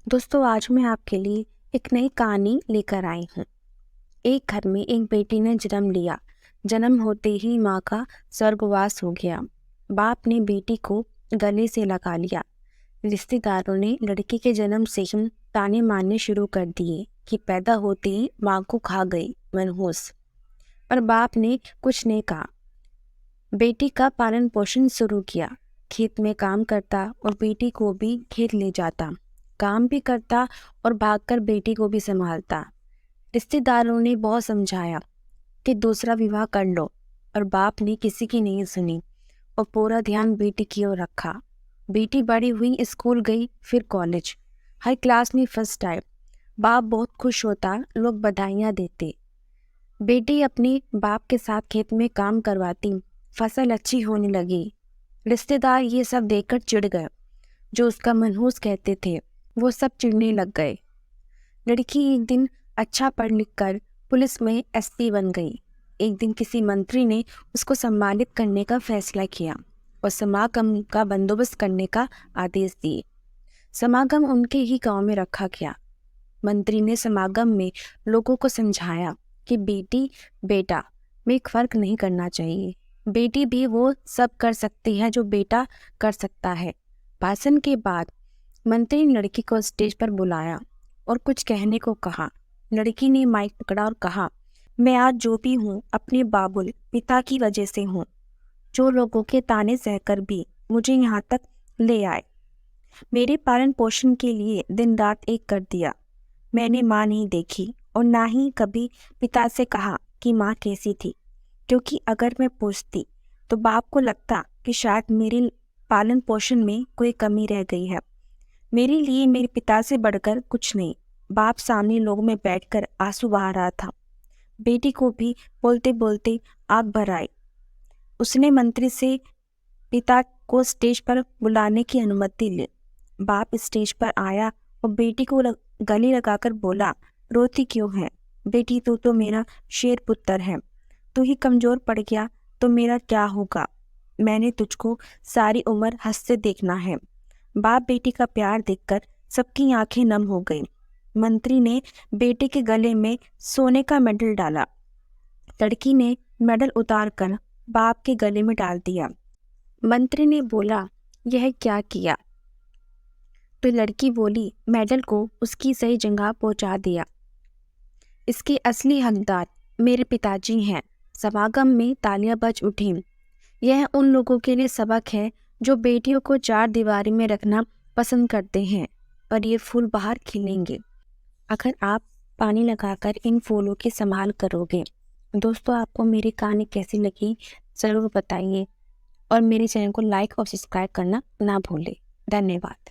दोस्तों, आज मैं आपके लिए एक नई कहानी लेकर आई हूँ। एक घर में एक बेटी ने जन्म लिया। जन्म होते ही माँ का स्वर्गवास हो गया। बाप ने बेटी को गले से लगा लिया। रिश्तेदारों ने लड़की के जन्म से ही ताने मारने शुरू कर दिए कि पैदा होते ही माँ को खा गई मनहूस। पर बाप ने कुछ नहीं कहा। बेटी का पालन पोषण शुरू किया। खेत में काम करता और बेटी को भी खेत ले जाता। काम भी करता और भागकर बेटी को भी संभालता। रिश्तेदारों ने बहुत समझाया कि दूसरा विवाह कर लो, और बाप ने किसी की नहीं सुनी और पूरा ध्यान बेटी की ओर रखा। बेटी बड़ी हुई, स्कूल गई, फिर कॉलेज। हर क्लास में फर्स्ट आई। बाप बहुत खुश होता, लोग बधाइयाँ देते। बेटी अपने बाप के साथ खेत में काम करवाती, फसल अच्छी होने लगी। रिश्तेदार ये सब देखकर चिढ़ गए। जो उसका मनहूस कहते थे वो सब चिढ़ने लग गए। लड़की एक दिन अच्छा पढ़ लिख कर पुलिस में एसपी बन गई। एक दिन किसी मंत्री ने उसको सम्मानित करने का फैसला किया और समागम का बंदोबस्त करने का आदेश दिए। समागम उनके ही गांव में रखा गया। मंत्री ने समागम में लोगों को समझाया कि बेटी बेटा में एक फर्क नहीं करना चाहिए। बेटी भी वो सब कर सकती है जो बेटा कर सकता है। भाषण के बाद मंत्री ने लड़की को स्टेज पर बुलाया और कुछ कहने को कहा। लड़की ने माइक पकड़ा और कहा, मैं आज जो भी हूँ अपने बाबुल पिता की वजह से हूँ, जो लोगों के ताने सहकर भी मुझे यहाँ तक ले आए। मेरे पालन पोषण के लिए दिन रात एक कर दिया। मैंने माँ नहीं देखी और ना ही कभी पिता से कहा कि माँ कैसी थी, क्योंकि अगर मैं पूछती तो बाप को लगता कि शायद मेरे पालन पोषण में कोई कमी रह गई है। मेरे लिए मेरे पिता से बढ़कर कुछ नहीं। बाप सामने लोगों में बैठकर आंसू बहा रहा था। बेटी को भी बोलते बोलते आग भर आई। उसने मंत्री से पिता को स्टेज पर बुलाने की अनुमति ली। बाप स्टेज पर आया और बेटी को गले लगाकर बोला, रोती क्यों है बेटी? तू तो मेरा शेर पुत्र है। तू ही कमजोर पड़ गया तो मेरा क्या होगा? मैंने तुझको सारी उम्र हंसते देखना है। बाप बेटी का प्यार देखकर सबकी आंखें नम हो गईं। मंत्री ने बेटे के गले में सोने का मेडल डाला। लड़की ने मेडल उतारकर बाप के गले में डाल दिया। मंत्री ने बोला, यह क्या किया? तो लड़की बोली, मेडल को उसकी सही जगह पहुंचा दिया। इसके असली हकदार मेरे पिताजी हैं। समागम में तालियां बज उठी। यह उन लोगों के लिए सबक है जो बेटियों को चार दीवारी में रखना पसंद करते हैं, और ये फूल बाहर खिलेंगे अगर आप पानी लगाकर इन फूलों की संभाल करोगे। दोस्तों, आपको मेरी कहानी कैसी लगी ज़रूर बताइए, और मेरे चैनल को लाइक और सब्सक्राइब करना ना भूलें। धन्यवाद।